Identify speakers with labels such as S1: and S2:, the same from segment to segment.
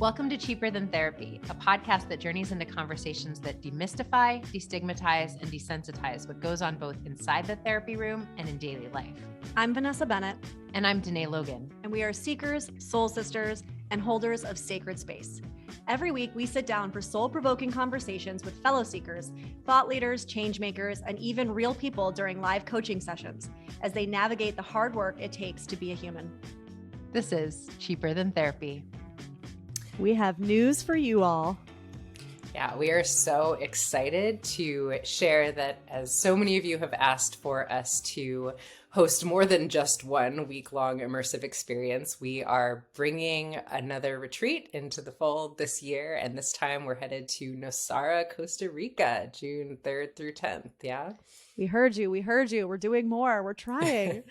S1: Welcome to Cheaper Than Therapy, a podcast that journeys into conversations that demystify, destigmatize, and desensitize what goes on both inside the therapy room and in daily life.
S2: I'm Vanessa Bennett.
S1: And I'm Danae Logan.
S2: And we are seekers, soul sisters, and holders of sacred space. Every week, we sit down for soul-provoking conversations with fellow seekers, thought leaders, change makers, and even real people during live coaching sessions as they navigate the hard work it takes to be a human.
S1: This is Cheaper Than Therapy.
S2: We have news for you all.
S1: Yeah, we are so excited to share that, as so many of you have asked for us to host more than just 1 week-long immersive experience, we are bringing another retreat into the fold this year. And this time we're headed to Nosara, Costa Rica, June 3rd through 10th. Yeah.
S2: We heard you. We're doing more. We're trying.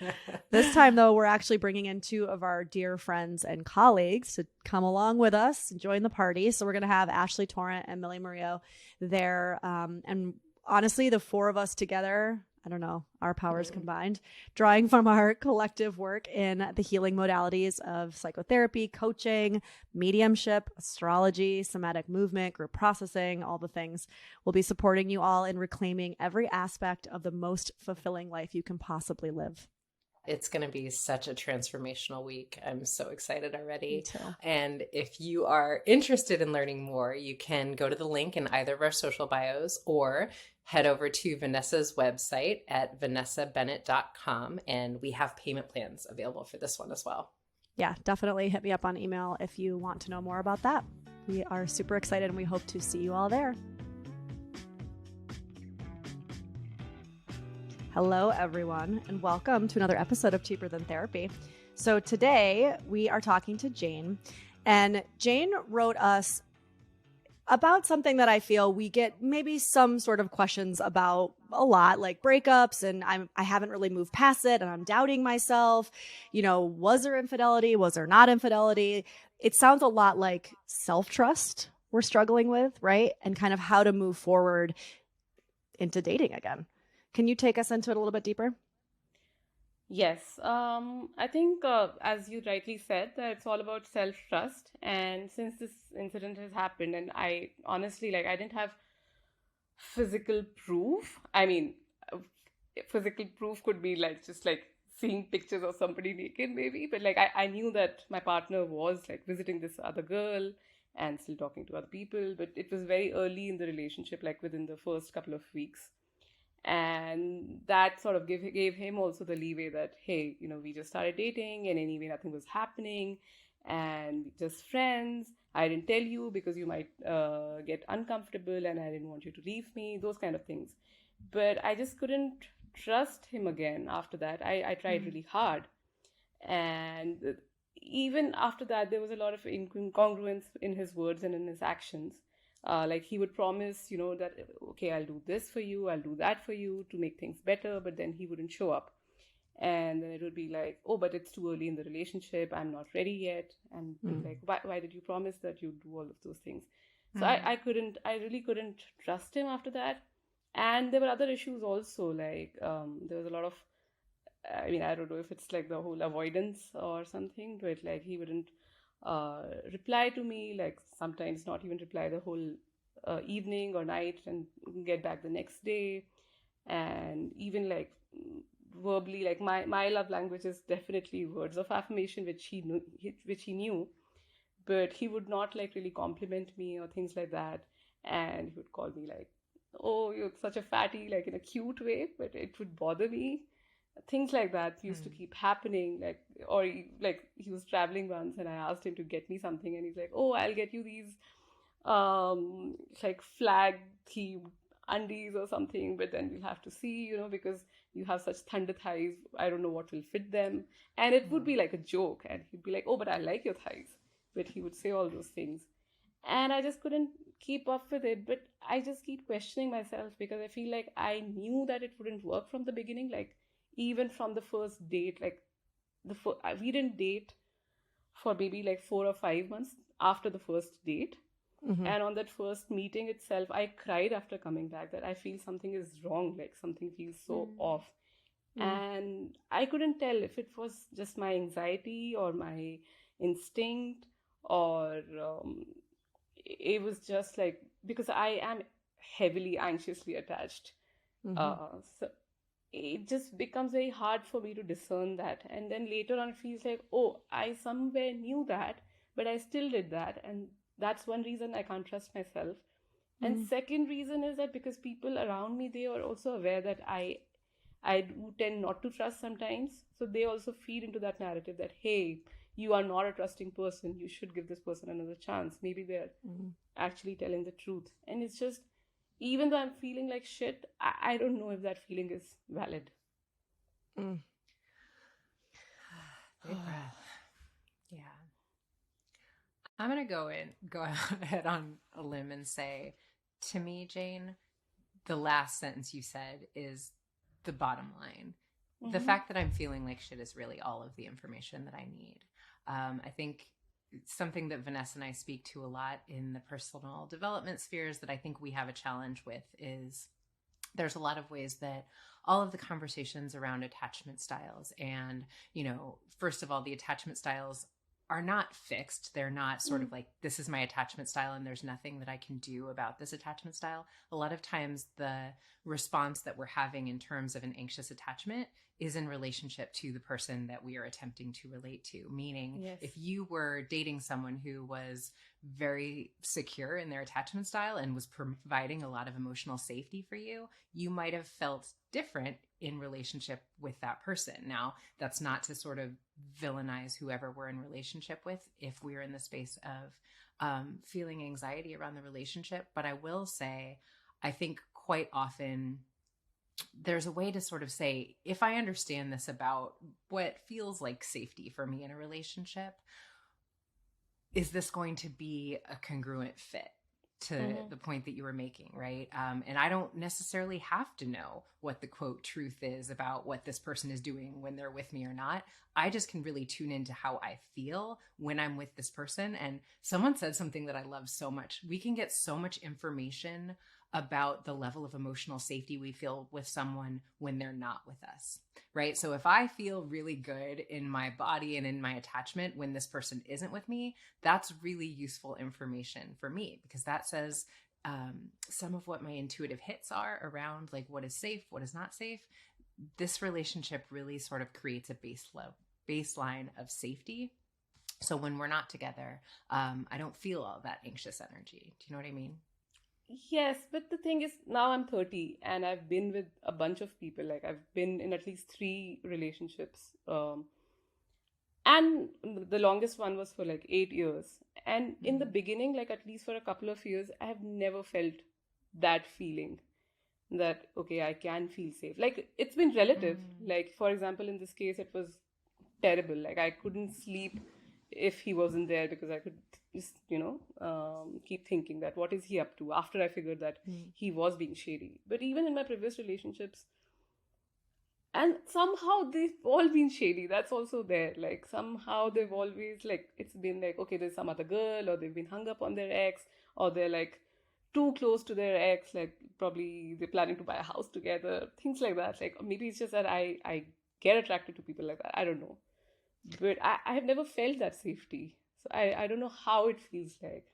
S2: This time, though, we're actually bringing in 2 of our dear friends and colleagues to come along with us and join the party. So we're going to have Ashley Torrent and Millie Murillo there. And honestly, the 4 of us together, I don't know, our powers combined, drawing from our collective work in the healing modalities of psychotherapy, coaching, mediumship, astrology, somatic movement, group processing, all the things. We'll be supporting you all in reclaiming every aspect of the most fulfilling life you can possibly live.
S1: It's going to be such a transformational week. I'm so excited already.
S2: Me too.
S1: And if you are interested in learning more, you can go to the link in either of our social bios or head over to Vanessa's website at vanessabennett.com. And we have payment plans available for this one as well.
S2: Yeah, definitely hit me up on email if you want to know more about that. We are super excited and we hope to see you all there. Hello, everyone, and welcome to another episode of Cheaper Than Therapy. So today we are talking to Jane, and Jane wrote us about something that I feel we get maybe some sort of questions about a lot, like breakups, and I haven't really moved past it, and I'm doubting myself. You know, was there infidelity? Was there not infidelity? It sounds a lot like self-trust we're struggling with, right? And kind of how to move forward into dating again. Can you take us into it a little bit deeper?
S3: Yes, I think as you rightly said, that it's all about self-trust. And since this incident has happened, and I honestly, I didn't have physical proof. I mean, physical proof could be just seeing pictures of somebody naked maybe, but I knew that my partner was visiting this other girl and still talking to other people, but it was very early in the relationship, within the first couple of weeks. And that sort of gave him also the leeway that, hey, we just started dating and anyway nothing was happening and just friends. I didn't tell you because you might get uncomfortable and I didn't want you to leave me, those kind of things. But I just couldn't trust him again after that. I tried really hard. And even after that, there was a lot of incongruence in his words and in his actions. He would promise, that, okay, I'll do this for you, I'll do that for you to make things better, but then he wouldn't show up. And then it would be like, oh, but it's too early in the relationship, I'm not ready yet. And why did you promise that you'd do all of those things? So I really couldn't trust him after that. And there were other issues also, there was a lot of, I don't know if it's the whole avoidance or something, but he wouldn't reply to me, sometimes not even reply the whole evening or night and get back the next day. And even verbally, my love language is definitely words of affirmation, which he knew, but he would not really compliment me or things like that. And he would call me oh, you're such a fatty, in a cute way, but it would bother me. Things like that used to keep happening, or he was traveling once and I asked him to get me something and he's like, oh, I'll get you these flag themed undies or something, but then we'll have to see, because you have such thunder thighs, I don't know what will fit them. And it would be a joke, and he'd be like, oh, but I like your thighs. But he would say all those things and I just couldn't keep up with it. But I just keep questioning myself because I feel like I knew that it wouldn't work from the beginning. Even from the first date, we didn't date for maybe 4 or 5 months after the first date. Mm-hmm. And on that first meeting itself, I cried after coming back that I feel something is wrong, something feels so off. And I couldn't tell if it was just my anxiety or my instinct or it was just like, because I am heavily anxiously attached.
S2: Mm-hmm.
S3: So it just becomes very hard for me to discern that. And then later on, it feels like, oh, I somewhere knew that, but I still did that. And that's one reason I can't trust myself. And
S2: Mm-hmm.
S3: second reason is that because people around me, they are also aware that I do tend not to trust sometimes. So they also feed into that narrative that, hey, you are not a trusting person. You should give this person another chance. Maybe they're actually telling the truth. And it's just, even though I'm feeling like shit, I don't know if that feeling is valid.
S2: Mm.
S1: Big breath. Yeah. I'm going to go ahead on a limb and say, to me, Jane, the last sentence you said is the bottom line. The
S3: Mm-hmm.
S1: fact that I'm feeling like shit is really all of the information that I need. I think something that Vanessa and I speak to a lot in the personal development spheres that I think we have a challenge with is there's a lot of ways that all of the conversations around attachment styles and, first of all, the attachment styles are not fixed. They're not sort of like, this is my attachment style and there's nothing that I can do about this attachment style. A lot of times the response that we're having in terms of an anxious attachment is in relationship to the person that we are attempting to relate to. Meaning,
S3: Yes.
S1: if you were dating someone who was very secure in their attachment style and was providing a lot of emotional safety for you, you might have felt different in relationship with that person. Now, that's not to sort of villainize whoever we're in relationship with if we're in the space of feeling anxiety around the relationship. But I will say, I think quite often there's a way to sort of say, if I understand this about what feels like safety for me in a relationship, is this going to be a congruent fit to the point that you were making, right? And I don't necessarily have to know what the quote truth is about what this person is doing when they're with me or not. I just can really tune into how I feel when I'm with this person. And someone said something that I love so much. We can get so much information about the level of emotional safety we feel with someone when they're not with us, right? So if I feel really good in my body and in my attachment when this person isn't with me, that's really useful information for me, because that says some of what my intuitive hits are around like what is safe, what is not safe. This relationship really sort of creates a baseline of safety. So when we're not together, I don't feel all that anxious energy. Do you know what I mean?
S3: Yes, but the thing is, now I'm 30 and I've been with a bunch of people. Like, I've been in at least 3 relationships. And the longest one was for like 8 years. And in the beginning, like at least for a couple of years, I have never felt that feeling that, okay, I can feel safe. Like, it's been relative. Like, for example, in this case, it was terrible. Like, I couldn't sleep if he wasn't there, because I could just, keep thinking that what is he up to, after I figured that he was being shady. But even in my previous relationships, and somehow they've all been shady. That's also there. Like, somehow they've always, like, it's been like, okay, there's some other girl, or they've been hung up on their ex, or they're like too close to their ex, like probably they're planning to buy a house together, things like that. Like, maybe it's just that I get attracted to people like that. I don't know. But I have never felt that safety. So I don't know how it feels like.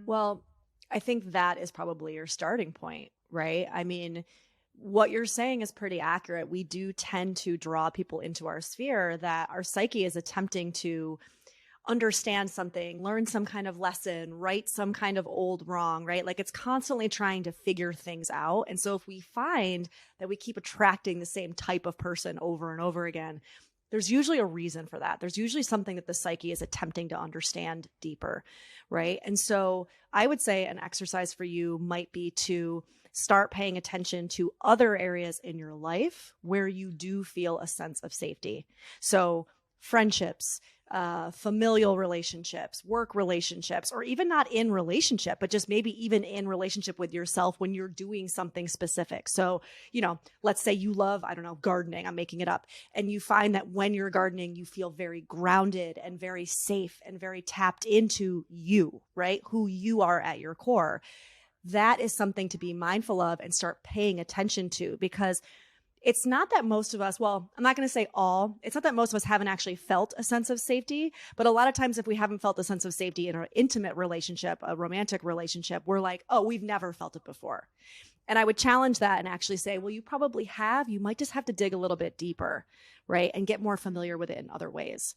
S2: Well, I think that is probably your starting point, right? I mean, what you're saying is pretty accurate. We do tend to draw people into our sphere that our psyche is attempting to understand something, learn some kind of lesson, right some kind of old wrong, right? Like, it's constantly trying to figure things out. And so if we find that we keep attracting the same type of person over and over again, there's usually a reason for that. There's usually something that the psyche is attempting to understand deeper, right? And so I would say an exercise for you might be to start paying attention to other areas in your life where you do feel a sense of safety. So friendships, familial relationships, work relationships, or even not in relationship, but just maybe even in relationship with yourself when you're doing something specific. So, let's say you love, I don't know, gardening, I'm making it up. And you find that when you're gardening, you feel very grounded and very safe and very tapped into you, right? Who you are at your core. That is something to be mindful of and start paying attention to, because it's not that most of us, well, I'm not going to say all, it's not that most of us haven't actually felt a sense of safety, but a lot of times if we haven't felt a sense of safety in an intimate relationship, a romantic relationship, we're like, oh, we've never felt it before. And I would challenge that and actually say, well, you probably have. You might just have to dig a little bit deeper, right? And get more familiar with it in other ways.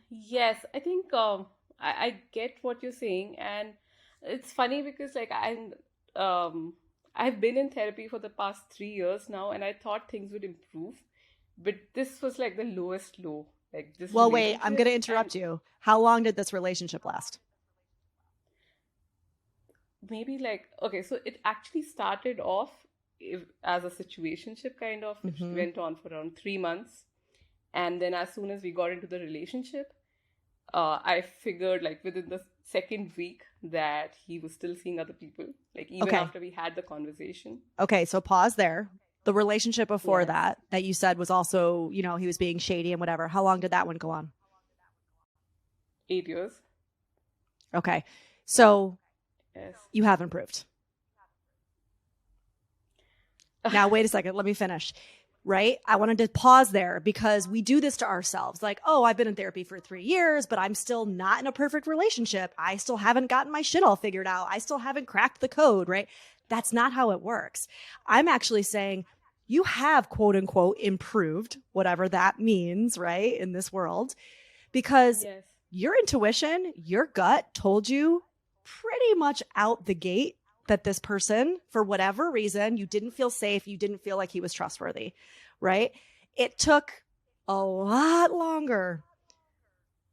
S3: Yes, I think I get what you're saying, and it's funny because like I've been in therapy for the past 3 years now, and I thought things would improve, but this was like the lowest low, like this
S2: Well, wait, I'm going
S3: relationship,
S2: to
S3: and
S2: interrupt you. How long did this relationship last?
S3: maybe like okay, so it actually started off as a situationship kind of, which
S2: Mm-hmm.
S3: went on for around 3 months, and then as soon as we got into the relationship, I figured like within the second week that he was still seeing other people, like even
S2: Okay.
S3: after we had the conversation.
S2: Okay. So pause there. The relationship before
S3: Yes,
S2: that you said was also, he was being shady and whatever. How long did that one go on?
S3: 8 years.
S2: Okay. So
S3: Yes.
S2: you have improved. Now, wait a second. Let me finish. Right? I wanted to pause there because we do this to ourselves. Like, oh, I've been in therapy for 3 years, but I'm still not in a perfect relationship. I still haven't gotten my shit all figured out. I still haven't cracked the code, right? That's not how it works. I'm actually saying you have quote unquote improved, whatever that means, right? In this world, because
S3: Yes.
S2: your intuition, your gut told you pretty much out the gate that this person, for whatever reason, you didn't feel safe, you didn't feel like he was trustworthy, right? It took a lot longer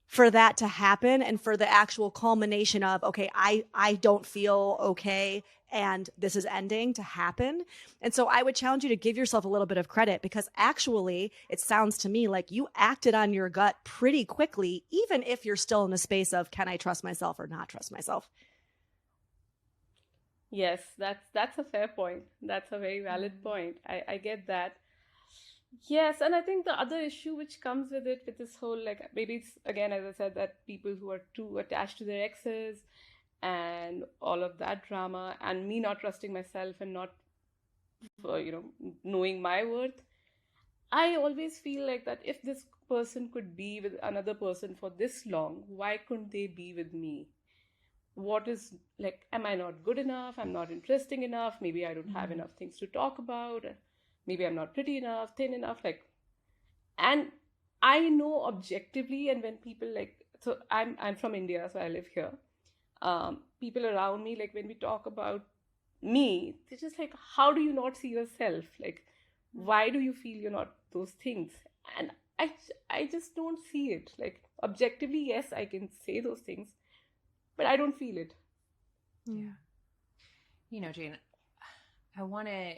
S2: for that to happen and for the actual culmination of, okay, I don't feel okay and this is ending to happen. And so I would challenge you to give yourself a little bit of credit because actually it sounds to me like you acted on your gut pretty quickly, even if you're still in the space of, can I trust myself or not trust myself?
S3: Yes, that's a fair point. That's a very valid point. I get that. Yes, and I think the other issue which comes with it, with this whole like maybe it's again as I said that people who are too attached to their exes and all of that drama, and me not trusting myself and not knowing my worth. I always feel like that if this person could be with another person for this long, why couldn't they be with me? What is like, am I not good enough? I'm not interesting enough. Maybe I don't have
S2: Mm-hmm.
S3: enough things to talk about. Maybe I'm not pretty enough, thin enough. Like, and I know objectively, and when people like, so I'm from India, so I live here. People around me, like when we talk about me, they're just like, how do you not see yourself? Like, why do you feel you're not those things? And I, I just don't see it. Like, objectively, yes, I can say those things, but I don't feel it.
S1: Yeah. Jane, I want to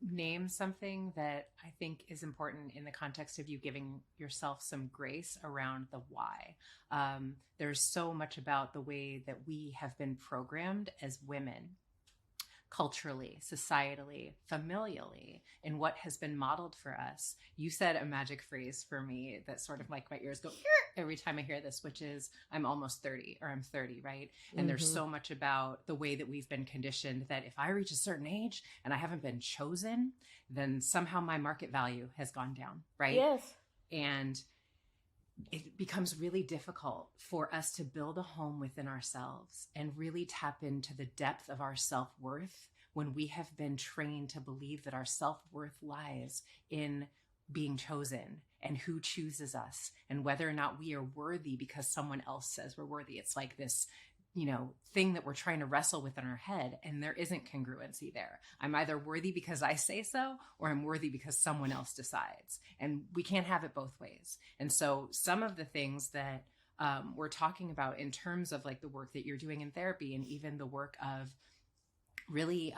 S1: name something that I think is important in the context of you giving yourself some grace around the why. There's so much about the way that we have been programmed as women, culturally, societally, familially, in what has been modeled for us. You said a magic phrase for me that sort of like my ears go every time I hear this, which is I'm almost 30 or I'm 30, right? And there's so much about the way that we've been conditioned that if I reach a certain age and I haven't been chosen, then somehow my market value has gone down, right?
S3: Yes.
S1: And it becomes really difficult for us to build a home within ourselves and really tap into the depth of our self-worth when we have been trained to believe that our self-worth lies in being chosen and who chooses us and whether or not we are worthy because someone else says we're worthy. It's like this thing that we're trying to wrestle with in our head, and there isn't congruency there. I'm either worthy because I say so, or I'm worthy because someone else decides, and we can't have it both ways. And so some of the things that we're talking about in terms of like the work that you're doing in therapy and even the work of really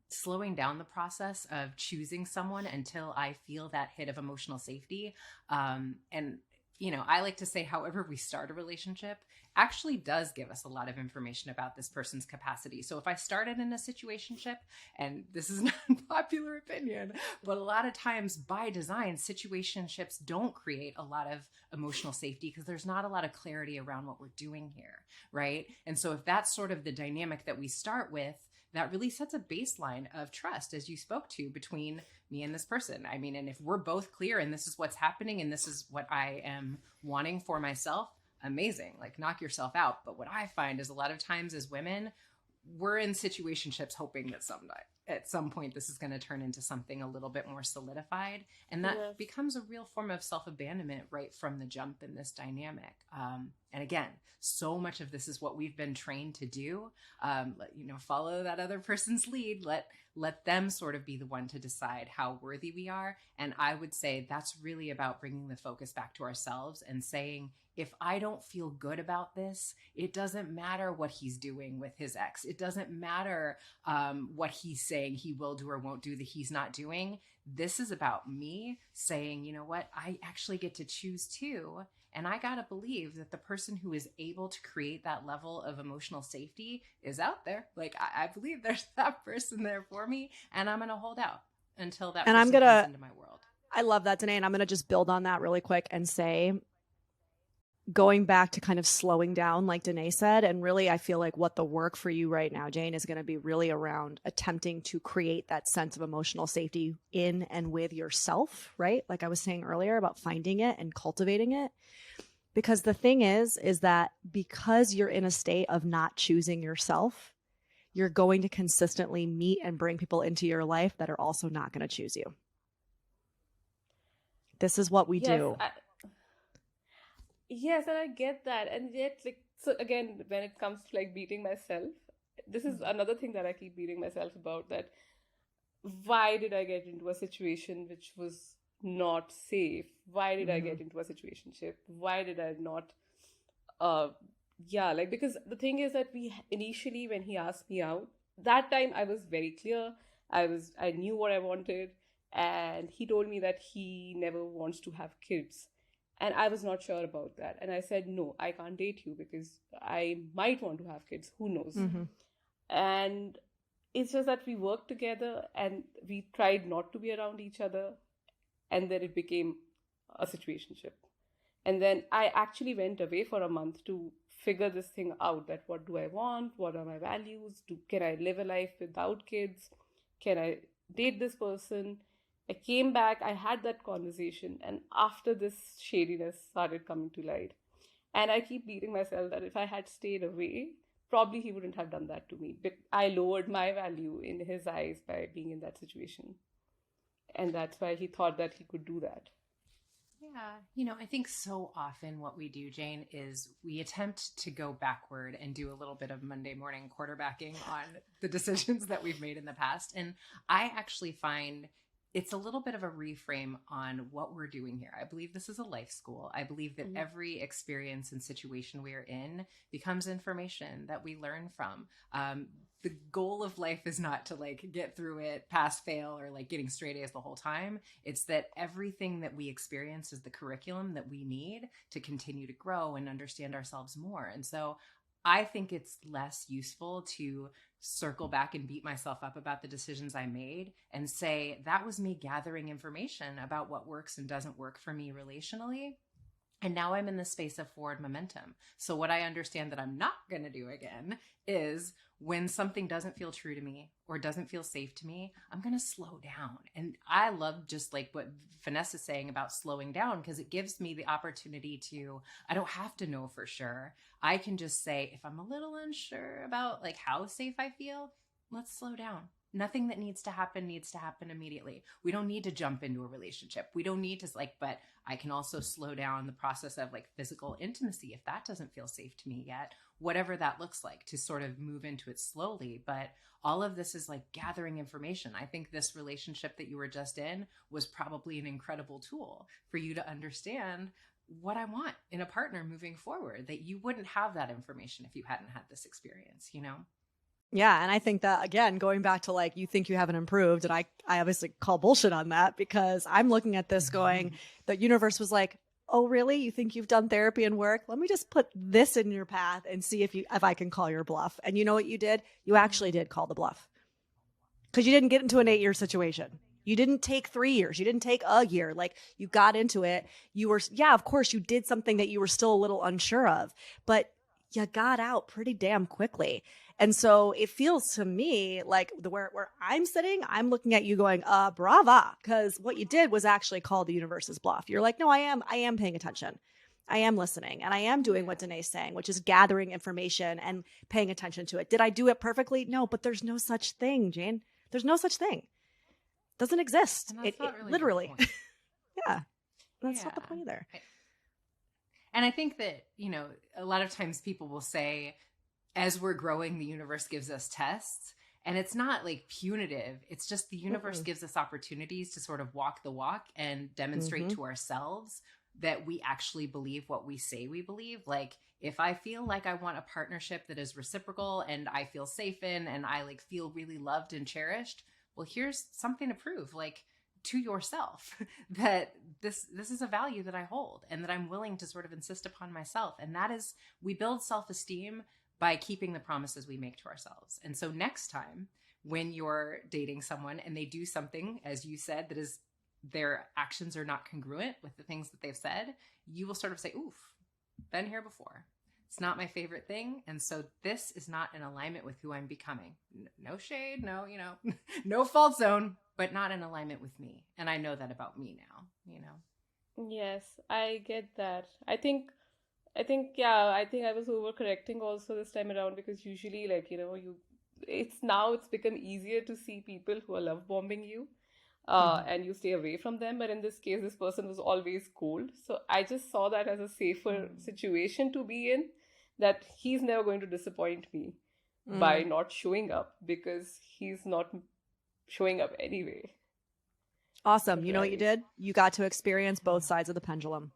S1: slowing down the process of choosing someone until I feel that hit of emotional safety. And I like to say, however we start a relationship actually does give us a lot of information about this person's capacity. So if I started in a situationship, and this is not a popular opinion, but a lot of times by design, situationships don't create a lot of emotional safety because there's not a lot of clarity around what we're doing here, right? And so if that's sort of the dynamic that we start with, that really sets a baseline of trust, as you spoke to, between me and this person. I mean, and if we're both clear and this is what's happening and this is what I am wanting for myself, amazing. Like, knock yourself out. But what I find is a lot of times as women, we're in situationships hoping that at some point this is going to turn into something a little bit more solidified, and that becomes a real form of self-abandonment right from the jump in this dynamic. And again, so much of this is what we've been trained to do. Follow that other person's lead. Let them sort of be the one to decide how worthy we are. And I would say that's really about bringing the focus back to ourselves and saying, if I don't feel good about this, it doesn't matter what he's doing with his ex. It doesn't matter what he's saying he will do or won't do that he's not doing. This is about me saying, you know what, I actually get to choose too. And I got to believe that the person who is able to create that level of emotional safety is out there. Like, I believe there's that person there for me, and I'm going to hold out until that person comes into my world.
S2: I love that, Danae. And I'm going to just build on that really quick and say, going back to kind of slowing down, like Danae said, and really I feel like what the work for you right now, Jane, is going to be really around attempting to create that sense of emotional safety in and with yourself, right? Like I was saying earlier about finding it and cultivating it. Because the thing is that because you're in a state of not choosing yourself, you're going to consistently meet and bring people into your life that are also not going to choose you. This is what we do.
S3: Yes, and I get that. And yet, like, so again, when it comes to like beating myself, this is another thing that I keep beating myself about, that why did I get into a situation which was not safe? Why did I get into a situationship? Why did I not? Because the thing is that initially, when he asked me out, that time I was very clear. I knew what I wanted, and he told me that he never wants to have kids. And I was not sure about that. And I said, no, I can't date you because I might want to have kids. Who knows? And it's just that we worked together and we tried not to be around each other. And then it became a situationship. And then I actually went away for a month to figure this thing out, that what do I want? What are my values? Can I live a life without kids? Can I date this person? I came back, I had that conversation, and after this shadiness started coming to light. And I keep beating myself that if I had stayed away, probably he wouldn't have done that to me. But I lowered my value in his eyes by being in that situation. And that's why he thought that he could do that.
S1: Yeah. I think so often what we do, Jane, is we attempt to go backward and do a little bit of Monday morning quarterbacking on the decisions that we've made in the past. And I actually find it's a little bit of a reframe on what we're doing here. I believe this is a life school. I believe that every experience and situation we are in becomes information that we learn from. The goal of life is not to like get through it, pass, fail, or like getting straight A's the whole time. It's that everything that we experience is the curriculum that we need to continue to grow and understand ourselves more. And so I think it's less useful to circle back and beat myself up about the decisions I made and say that was me gathering information about what works and doesn't work for me relationally. And now I'm in the space of forward momentum. So what I understand that I'm not going to do again is when something doesn't feel true to me or doesn't feel safe to me, I'm going to slow down. And I love just like what Vanessa's saying about slowing down, because it gives me the opportunity I don't have to know for sure. I can just say, if I'm a little unsure about like how safe I feel, let's slow down. Nothing that needs to happen immediately. We don't need to jump into a relationship. We don't need to but I can also slow down the process of like physical intimacy if that doesn't feel safe to me yet, whatever that looks like, to sort of move into it slowly. But all of this is like gathering information. I think this relationship that you were just in was probably an incredible tool for you to understand what I want in a partner moving forward, that you wouldn't have that information if you hadn't had this experience,
S2: Yeah. And I think that, again, going back to like, you think you haven't improved. And I obviously call bullshit on that, because I'm looking at this going, the universe was like, oh, really? You think you've done therapy and work? Let me just put this in your path and see if I can call your bluff. And you know what you did? You actually did call the bluff, because you didn't get into an 8-year situation. You didn't take 3 years. You didn't take a year. Like, you got into it. You were, of course you did something that you were still a little unsure of, but you got out pretty damn quickly. And so it feels to me like where I'm sitting, I'm looking at you going, brava, because what you did was actually call the universe's bluff. You're like, no, I am paying attention. I am listening, and I am doing what Danae's saying, which is gathering information and paying attention to it. Did I do it perfectly? No, but there's no such thing, Jane. There's no such thing. Doesn't exist.
S1: And that's not really
S2: literally.
S1: the point.
S2: Yeah. That's not the point either.
S1: And I think that, a lot of times people will say, as we're growing, the universe gives us tests. And it's not like punitive. It's just the universe gives us opportunities to sort of walk the walk and demonstrate to ourselves that we actually believe what we say we believe. Like, if I feel like I want a partnership that is reciprocal and I feel safe in, and I like feel really loved and cherished, well, here's something to prove, like, to yourself that this is a value that I hold and that I'm willing to sort of insist upon myself. And that is, we build self-esteem by keeping the promises we make to ourselves. And so next time when you're dating someone and they do something, as you said, that is, their actions are not congruent with the things that they've said, you will sort of say, oof, been here before. It's not my favorite thing. And so this is not in alignment with who I'm becoming. No shade, no, no fault zone, but not in alignment with me. And I know that about me now,
S3: Yes, I get that. I was overcorrecting also this time around, because usually, like, it's become easier to see people who are love bombing you, and you stay away from them. But in this case, this person was always cold. So I just saw that as a safer situation to be in, that he's never going to disappoint me by not showing up, because he's not showing up anyway.
S2: Awesome. You know what you did? You got to experience both sides of the pendulum.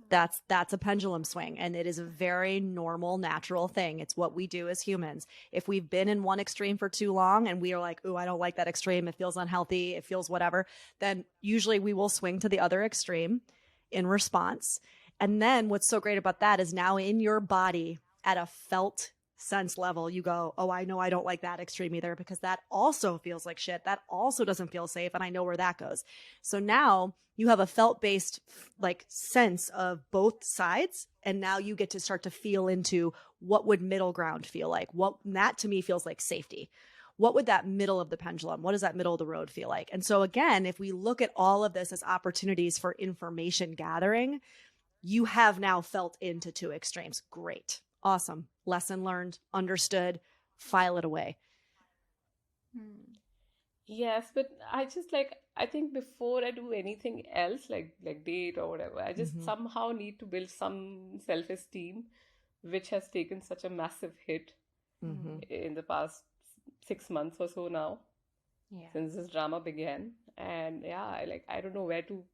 S2: That's a pendulum swing, and it is a very normal, natural thing. It's what we do as humans. If we've been in one extreme for too long and we are like, "Ooh, I don't like that extreme. It feels unhealthy. It feels whatever," then usually we will swing to the other extreme in response. And then what's so great about that is now in your body at a felt sense level, you go, "Oh, I know I don't like that extreme either, because that also feels like shit. That also doesn't feel safe. And I know where that goes." So now you have a felt based like sense of both sides. And now you get to start to feel into what would middle ground feel like. That to me feels like safety. What would that middle of the pendulum? What does that middle of the road feel like? And so again, if we look at all of this as opportunities for information gathering, you have now felt into two extremes. Great. Awesome. Lesson learned, understood, file it away.
S3: Yes, but I think before I do anything else, like date or whatever, I just somehow need to build some self-esteem, which has taken such a massive hit in the past 6 months or so now, since this drama began. And I don't know where to,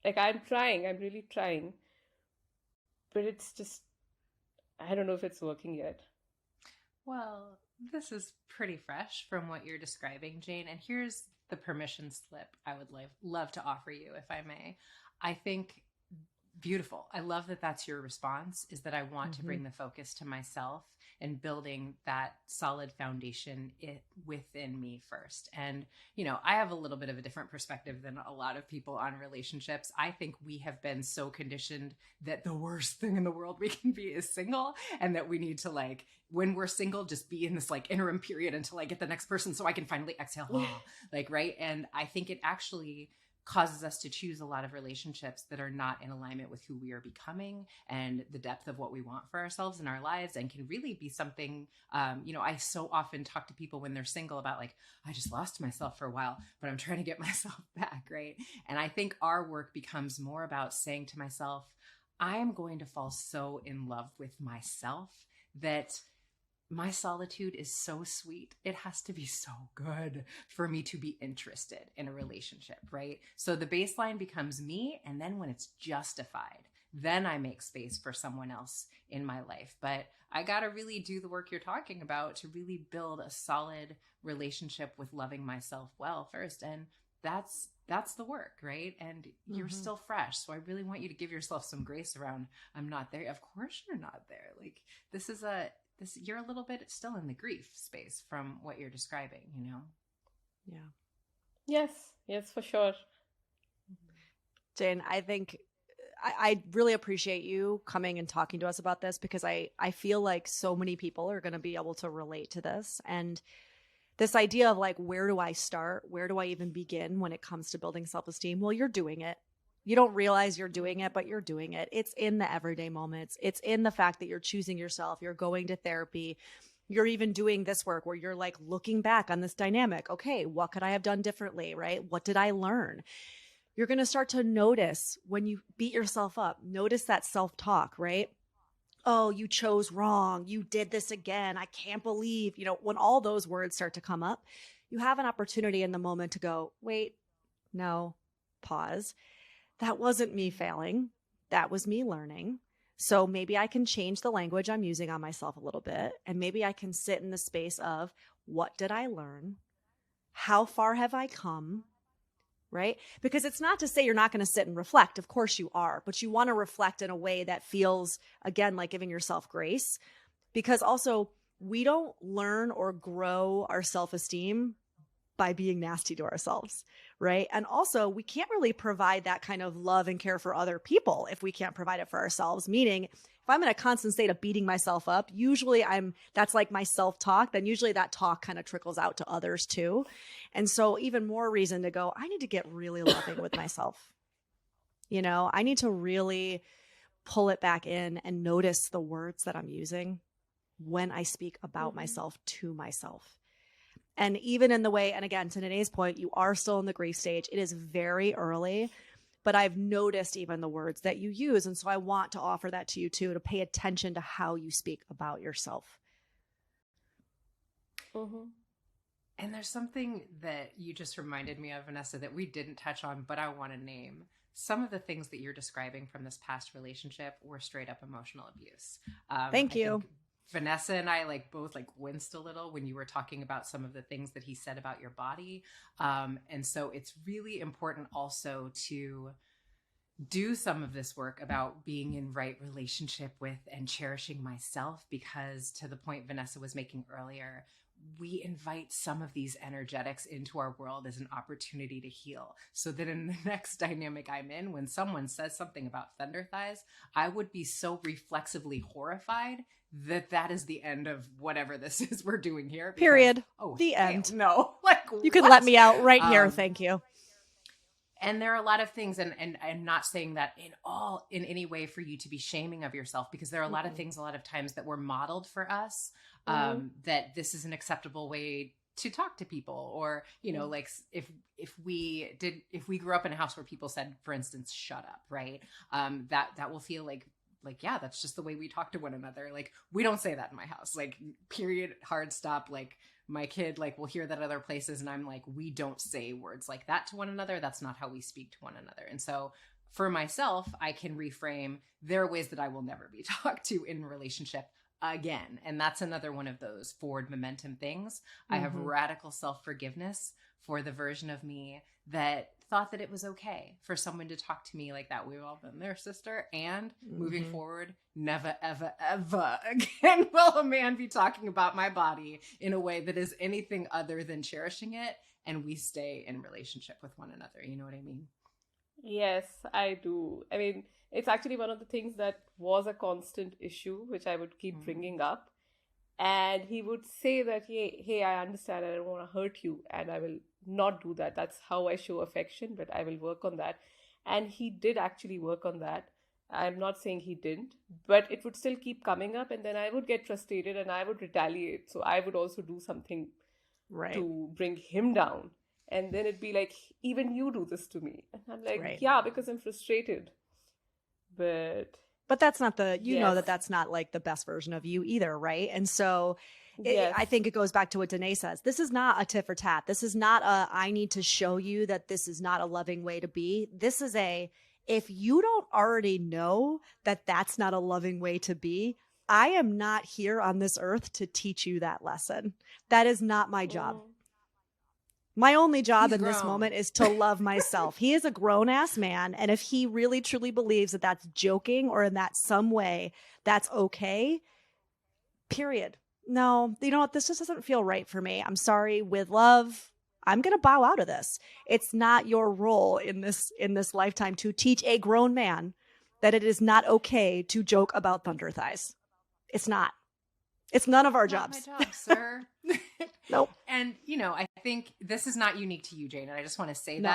S3: I'm really trying, but it's just, I don't know if it's working yet.
S1: Well, this is pretty fresh from what you're describing, Jane. And here's the permission slip I would love to offer you, if I may. I think beautiful. I love that that's your response, is that I want to bring the focus to myself and building that solid foundation within me first. And, I have a little bit of a different perspective than a lot of people on relationships. I think we have been so conditioned that the worst thing in the world we can be is single, and that we need to, when we're single, just be in this interim period until I get the next person so I can finally exhale. Right. And I think it actually causes us to choose a lot of relationships that are not in alignment with who we are becoming and the depth of what we want for ourselves in our lives, and can really be something, I so often talk to people when they're single about I just lost myself for a while, but I'm trying to get myself back, right? And I think our work becomes more about saying to myself, I am going to fall so in love with myself that my solitude is so sweet. It has to be so good for me to be interested in a relationship, right? So the baseline becomes me. And then when it's justified, then I make space for someone else in my life. But I got to really do the work you're talking about to really build a solid relationship with loving myself well first. And that's the work, right? And you're still fresh. So I really want you to give yourself some grace around, I'm not there. Of course you're not there. You're a little bit still in the grief space from what you're describing,
S2: Yeah.
S3: Yes, for sure.
S2: Jane, I think I really appreciate you coming and talking to us about this, because I feel like so many people are going to be able to relate to this. And this idea of like, where do I start? Where do I even begin when it comes to building self-esteem? Well, you're doing it. You don't realize you're doing it, but you're doing it. It's in the everyday moments. It's in the fact that you're choosing yourself. You're going to therapy. You're even doing this work where you're like looking back on this dynamic. Okay, what could I have done differently, right? What did I learn? You're going to start to notice when you beat yourself up, notice that self-talk, right? Oh, you chose wrong. You did this again. I can't believe, when all those words start to come up, you have an opportunity in the moment to go, wait, no, pause. That wasn't me failing. That was me learning. So maybe I can change the language I'm using on myself a little bit. And maybe I can sit in the space of, what did I learn? How far have I come? Right? Because it's not to say you're not going to sit and reflect. Of course you are, but you want to reflect in a way that feels, again, like giving yourself grace. Because also, we don't learn or grow our self-esteem by being nasty to ourselves, right? And also, we can't really provide that kind of love and care for other people if we can't provide it for ourselves. Meaning, if I'm in a constant state of beating myself up, usually that's like my self-talk, then usually that talk kind of trickles out to others too. And so even more reason to go, I need to get really loving with myself. I need to really pull it back in and notice the words that I'm using when I speak about myself to myself. And even in the way, and again, to Nene's point, you are still in the grief stage. It is very early, but I've noticed even the words that you use. And so I want to offer that to you too, to pay attention to how you speak about yourself.
S1: And there's something that you just reminded me of, Vanessa, that we didn't touch on, but I want to name. Some of the things that you're describing from this past relationship were straight up emotional abuse.
S2: Thank you.
S1: I think Vanessa and I both winced a little when you were talking about some of the things that he said about your body. And so it's really important also to do some of this work about being in right relationship with and cherishing myself, because to the point Vanessa was making earlier, we invite some of these energetics into our world as an opportunity to heal, so that in the next dynamic I'm in, when someone says something about thunder thighs, I would be so reflexively horrified that is the end of whatever this is we're doing here. Because,
S2: period.
S1: The
S2: end.
S1: No,
S2: you can let me out right here. Thank you.
S1: And there are a lot of things, and I'm not saying that in any way for you to be shaming of yourself, because there are a lot of things a lot of times that were modeled for us, that this is an acceptable way to talk to people, or, if we grew up in a house where people said, for instance, shut up, right? That will feel like, yeah, that's just the way we talk to one another. We don't say that in my house, period, hard stop. My kid will hear that other places, and I'm like, we don't say words like that to one another. That's not how we speak to one another. And so for myself, I can reframe, there are ways that I will never be talked to in a relationship again. And that's another one of those forward momentum things. I have radical self-forgiveness for the version of me that thought that it was okay for someone to talk to me like that. We've all been there, sister. And moving forward, never, ever, ever again will a man be talking about my body in a way that is anything other than cherishing it. And we stay in relationship with one another. You know what I mean?
S3: Yes, I do. I mean, it's actually one of the things that was a constant issue, which I would keep bringing up. And he would say that, hey, I understand, I don't want to hurt you, and I will not do that. That's how I show affection, but I will work on that. And he did actually work on that. I'm not saying he didn't, but it would still keep coming up, and then I would get frustrated and I would retaliate. So I would also do something to bring him down. And then it'd be like, even you do this to me. And I'm like, yeah, because I'm frustrated.
S2: But that's not that's not the best version of you either, right? And so I think it goes back to what Danae says. This is not a tit for tat. This is not I need to show you that this is not a loving way to be. This is if you don't already know that that's not a loving way to be, I am not here on this earth to teach you that lesson. That is not my job. My only job in this moment is to love myself. He is a grown-ass man, and if he really truly believes that that's joking or in that some way that's okay, period. No, you know what? This just doesn't feel right for me. I'm sorry. With love, I'm going to bow out of this. It's not your role in this lifetime to teach a grown man that it is not okay to joke about thunder thighs. It's not. It's none of our jobs.
S1: Not my job, sir.
S2: Nope.
S1: And, I think this is not unique to you, Jane. And I just want to say
S2: No.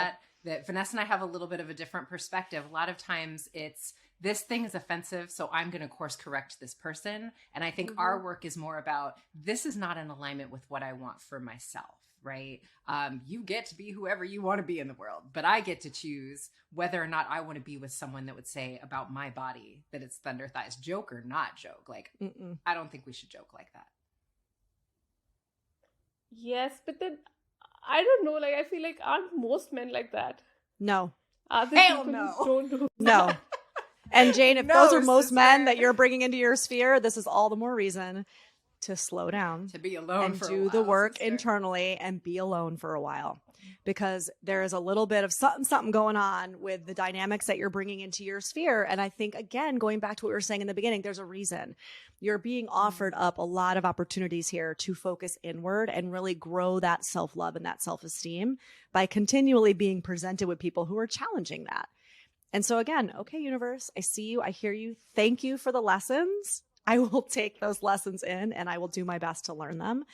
S1: that Vanessa and I have a little bit of a different perspective. A lot of times it's, this thing is offensive, so I'm going to course correct this person. And I think our work is more about, this is not in alignment with what I want for myself, right? You get to be whoever you want to be in the world, but I get to choose whether or not I want to be with someone that would say about my body that it's thunder thighs. Joke or not joke. Like, I don't think we should joke like that.
S3: Yes, but then I don't know. Like, I feel like aren't most men like that?
S2: No.
S3: Are there
S1: Hell
S3: people
S1: no.
S3: who don't do
S2: No. And Jane, if
S1: No,
S2: those are most
S1: sister.
S2: men that you're bringing into your sphere, this is all the more reason to slow down
S1: To be alone
S2: and
S1: for a
S2: do
S1: while,
S2: the work
S1: sister.
S2: internally and be alone for a while, because there is a little bit of something going on with the dynamics that you're bringing into your sphere. And I think, again, going back to what we were saying in the beginning, there's a reason you're being offered up a lot of opportunities here to focus inward and really grow that self-love and that self-esteem by continually being presented with people who are challenging that. And so again, okay, universe, I see you. I hear you. Thank you for the lessons. I will take those lessons in and I will do my best to learn them.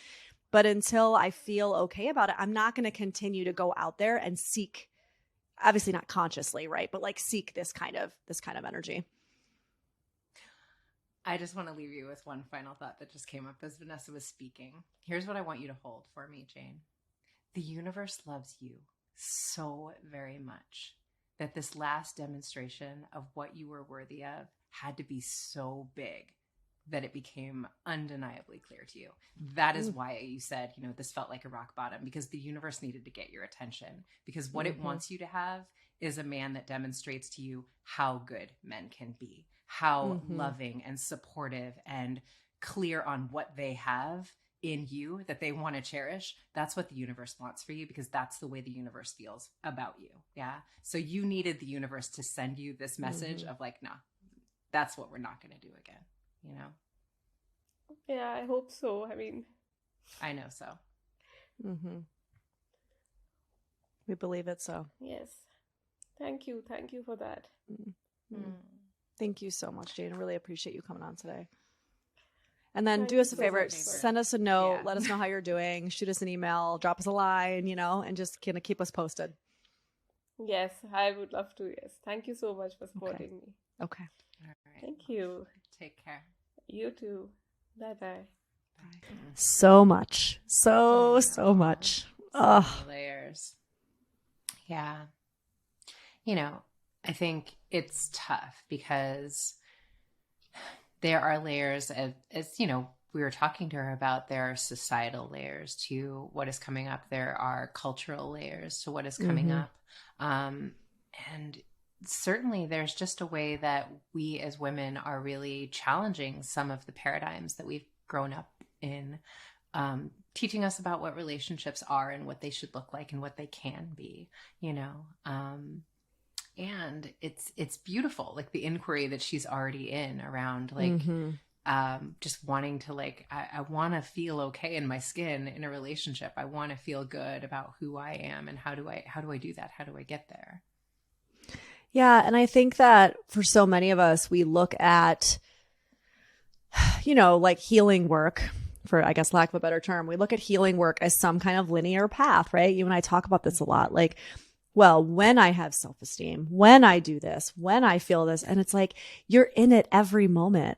S2: But until I feel okay about it, I'm not going to continue to go out there and seek, obviously not consciously, right? But like seek this kind of energy.
S1: I just want to leave you with one final thought that just came up as Vanessa was speaking. Here's what I want you to hold for me, Jane. The universe loves you so very much that this last demonstration of what you were worthy of had to be so big that it became undeniably clear to you. That is why you said, this felt like a rock bottom, because the universe needed to get your attention. Because what it wants you to have is a man that demonstrates to you how good men can be, how loving and supportive and clear on what they have in you that they want to cherish. That's what the universe wants for you, because that's the way the universe feels about you. Yeah. So you needed the universe to send you this message of like, no, that's what we're not going to do again.
S3: Yeah, I hope so. I mean,
S1: I know so.
S2: We believe it so.
S3: yes. Thank you. Thank you for that.
S2: Thank you so much, Jane. I really appreciate you coming on today. And then
S3: Thank
S2: do
S3: you
S2: us a
S3: so
S2: favor,
S3: much, sir.
S2: send us a note,
S1: Yeah.
S2: let us know how you're doing, shoot us an email, drop us a line, and just kind of keep us posted.
S3: Yes, I would love to. Yes. Thank you so much for supporting me.
S2: Okay.
S1: All right.
S3: Thank you.
S1: Take care.
S3: You too. Bye-bye.
S2: So much. So much.
S1: So many layers. Yeah. I think it's tough because there are layers as we were talking to her about, there are societal layers to what is coming up. There are cultural layers to what is coming up. And certainly there's just a way that we as women are really challenging some of the paradigms that we've grown up in, teaching us about what relationships are and what they should look like and what they can be, and it's beautiful, like the inquiry that she's already in around like, just wanting to I want to feel okay in my skin in a relationship. I want to feel good about who I am, and how do I do that? How do I get there?
S2: Yeah. And I think that for so many of us, we look at, like healing work, for, I guess, lack of a better term, we look at healing work as some kind of linear path, right? You and I talk about this a lot. Like, well, when I have self-esteem, when I do this, when I feel this, and it's like, you're in it every moment.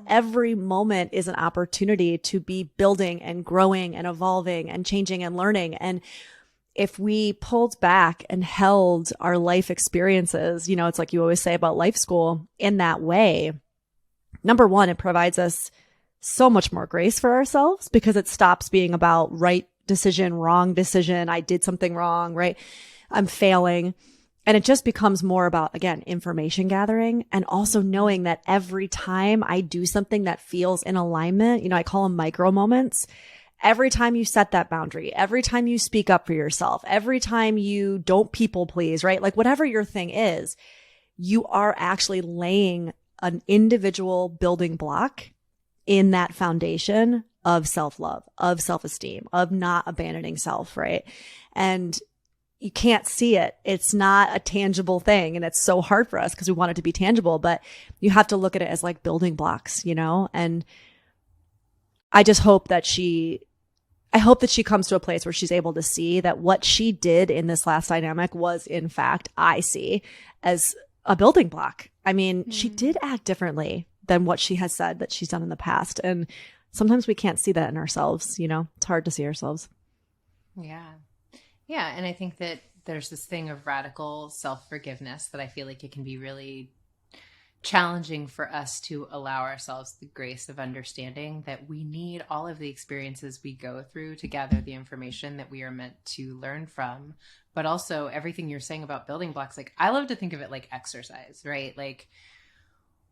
S2: Every moment is an opportunity to be building and growing and evolving and changing and learning. And if we pulled back and held our life experiences, it's like you always say about life school, in that way, number one, it provides us so much more grace for ourselves, because it stops being about right decision, wrong decision. I did something wrong, right? I'm failing. And it just becomes more about, again, information gathering, and also knowing that every time I do something that feels in alignment, I call them micro moments. Every time you set that boundary, every time you speak up for yourself, every time you don't people please, right? Like whatever your thing is, you are actually laying an individual building block in that foundation of self-love, of self-esteem, of not abandoning self, right? And you can't see it. It's not a tangible thing. And it's so hard for us because we want it to be tangible, but you have to look at it as like building blocks, you know? And I just hope that she comes to a place where she's able to see that what she did in this last dynamic was, in fact, I see as a building block. I mean, she did act differently than what she has said that she's done in the past. And sometimes we can't see that in ourselves, you know? It's hard to see ourselves.
S1: Yeah. Yeah. And I think that there's this thing of radical self-forgiveness that I feel like it can be really challenging for us to allow ourselves the grace of understanding that we need all of the experiences we go through to gather the information that we are meant to learn from. But also everything you're saying about building blocks, like I love to think of it like exercise, right? Like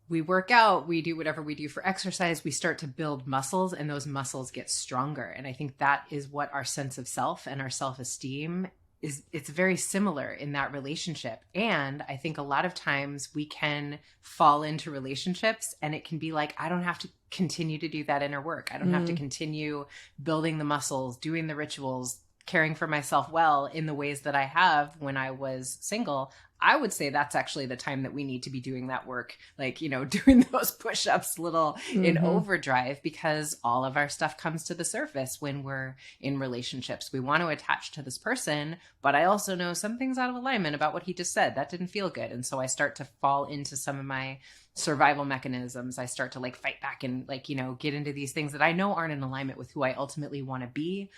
S1: we work out, we do whatever we do for exercise, we start to build muscles and those muscles get stronger. And I think that is what our sense of self and our self-esteem is. It's very similar in that relationship. And I think a lot of times we can fall into relationships and it can be like, I don't have to continue to do that inner work. I don't have to continue building the muscles, doing the rituals, caring for myself well in the ways that I have when I was single. I would say that's actually the time that we need to be doing that work, like, you know, doing those push-ups little in overdrive, because all of our stuff comes to the surface when we're in relationships. We want to attach to this person, but I also know something's out of alignment about what he just said. That didn't feel good. And so I start to fall into some of my survival mechanisms. I start to like fight back and like, you know, get into these things that I know aren't in alignment with who I ultimately want to be,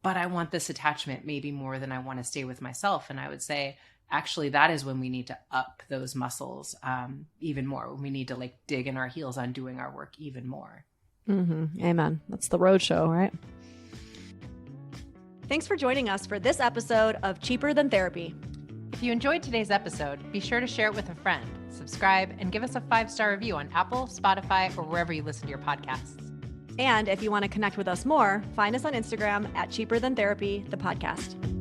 S1: but I want this attachment maybe more than I want to stay with myself. And I would say, actually, that is when we need to up those muscles even more. When we need to like dig in our heels on doing our work even more.
S2: Amen. That's the road show, right? Thanks for joining us for this episode of Cheaper Than Therapy.
S1: If you enjoyed today's episode, be sure to share it with a friend, subscribe, and give us a 5-star review on Apple, Spotify, or wherever you listen to your podcasts.
S2: And if you want to connect with us more, find us on Instagram at Cheaper Than Therapy, the podcast.